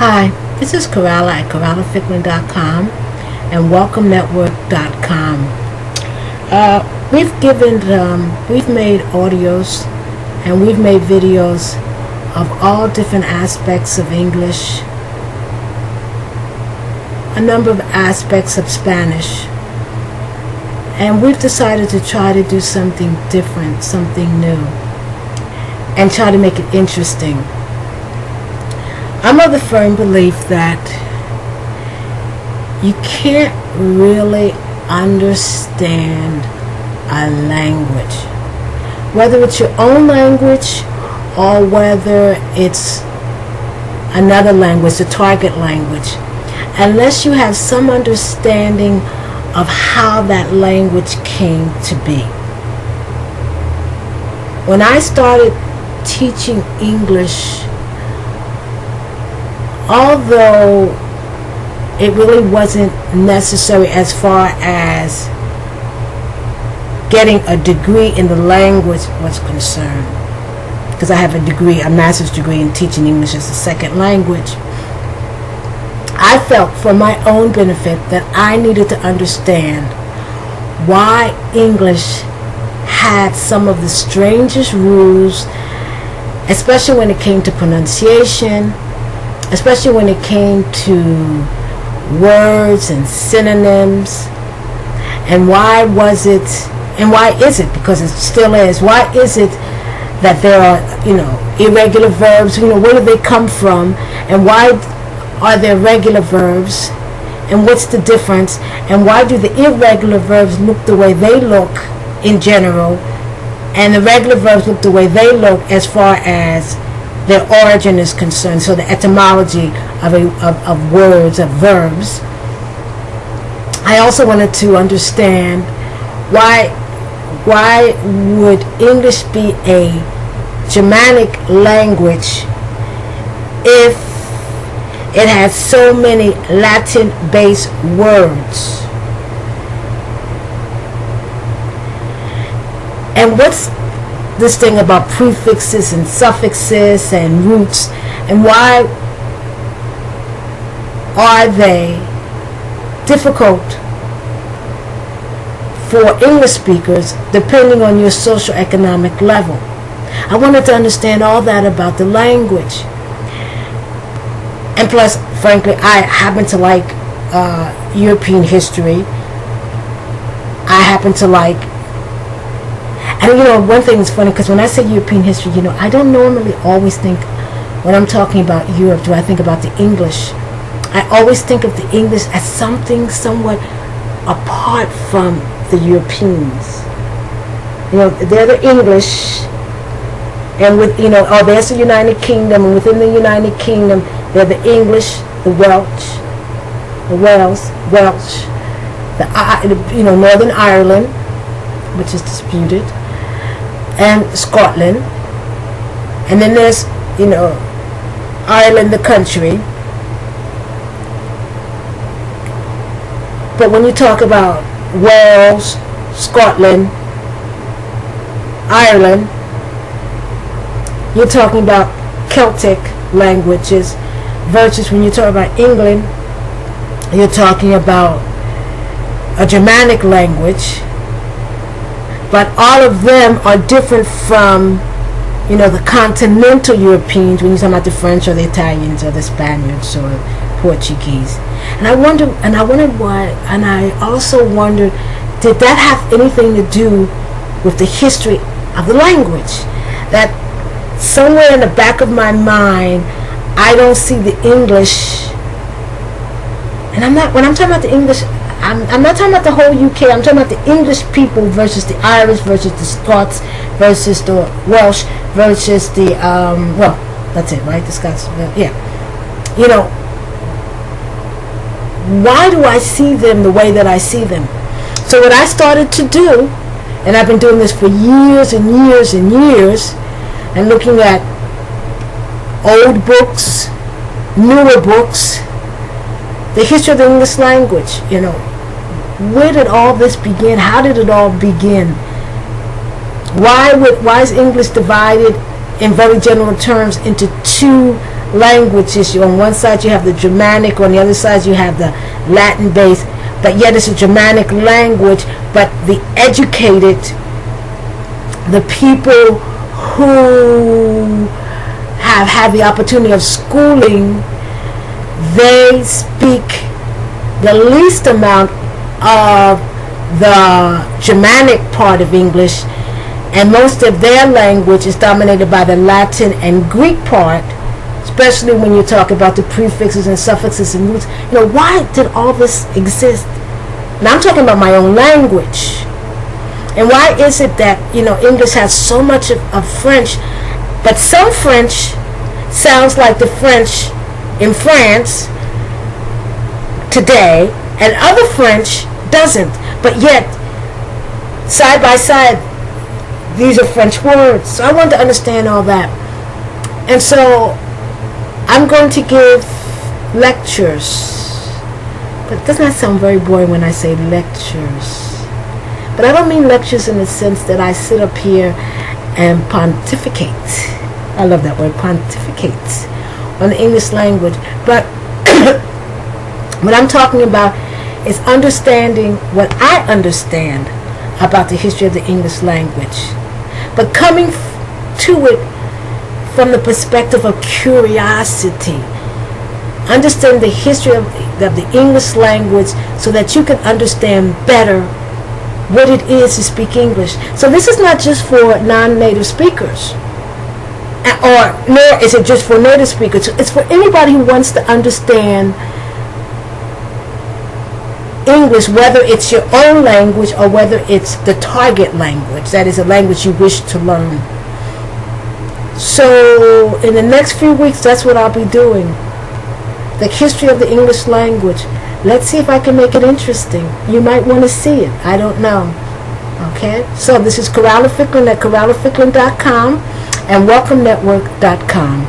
Hi, this is Coralla at CorallaFickman.com and WelcomeNetwork.com. We've made audios and we've made videos of all different aspects of English, a number of aspects of Spanish, and we've decided to try to do something different, something new, and try to make it interesting. I'm of the firm belief that you can't really understand a language, whether it's your own language or whether it's another language, the target language, unless you have some understanding of how that language came to be. When I started teaching English, although it really wasn't necessary as far as getting a degree in the language was concerned, because I have a master's degree in teaching English as a second language, I felt for my own benefit that I needed to understand why English had some of the strangest rules, especially when it came to pronunciation, especially when it came to words and synonyms. And why is it, because it still is, why is it that there are, irregular verbs, where do they come from, and why are there regular verbs, and what's the difference, and why do the irregular verbs look the way they look in general, and the regular verbs look the way they look as far as their origin is concerned, so the etymology of words, of verbs. I also wanted to understand why would English be a Germanic language if it has so many Latin-based words? And what's this thing about prefixes and suffixes and roots, and why are they difficult for English speakers depending on your socioeconomic level? I wanted to understand all that about the language. And plus, frankly, I happen to like European history. I happen to like, and one thing is funny, because when I say European history, I don't normally always think, when I'm talking about Europe, do I think about the English. I always think of the English as something somewhat apart from the Europeans. They're the English, and there's the United Kingdom, and within the United Kingdom, they're the English, the Welsh, Northern Ireland, which is disputed, and Scotland, and then there's Ireland the country. But when you talk about Wales, Scotland, Ireland, you're talking about Celtic languages, versus when you talk about England, you're talking about a Germanic language. But all of them are different from, the continental Europeans, when you're talking about the French or the Italians or the Spaniards or Portuguese. And I wondered why, and I also wondered, did that have anything to do with the history of the language? That somewhere in the back of my mind, I don't see the English, and when I'm talking about the English, I'm not talking about the whole UK. I'm talking about the English people versus the Irish versus the Scots versus the Welsh versus the that's it, right? The Scots, yeah. Why do I see them the way that I see them? So what I started to do, and I've been doing this for years and years and years, and looking at old books, newer books, the history of the English language, where did all this begin? How did it all begin? Why is English divided in very general terms into two languages. On one side you have the Germanic, on the other side you have the Latin base, but yet it's a Germanic language. But the educated, the people who have had the opportunity of schooling, they speak the least amount of the Germanic part of English, and most of their language is dominated by the Latin and Greek part, especially when you talk about the prefixes and suffixes and roots. Why did all this exist? Now I'm talking about my own language. And why is it that, English has so much of French, but some French sounds like the French in France today, and other French doesn't. But yet, side by side, these are French words. So I wanted to understand all that. And so I'm going to give lectures. But doesn't that sound very boring when I say lectures? But I don't mean lectures in the sense that I sit up here and pontificate. I love that word, pontificate, on the English language. But what I'm talking about is understanding what I understand about the history of the English language, but coming to it from the perspective of curiosity. Understand the history of the English language so that you can understand better what it is to speak English. So this is not just for non-native speakers, nor is it just for native speakers. It's for anybody who wants to understand English, whether it's your own language or whether it's the target language, that is a language you wish to learn. So in the next few weeks, that's what I'll be doing. The history of the English language. Let's see if I can make it interesting. You might want to see it. I don't know. Okay? So this is Coralla Ficklin at CorallaFicklin.com and WelcomeNetwork.com.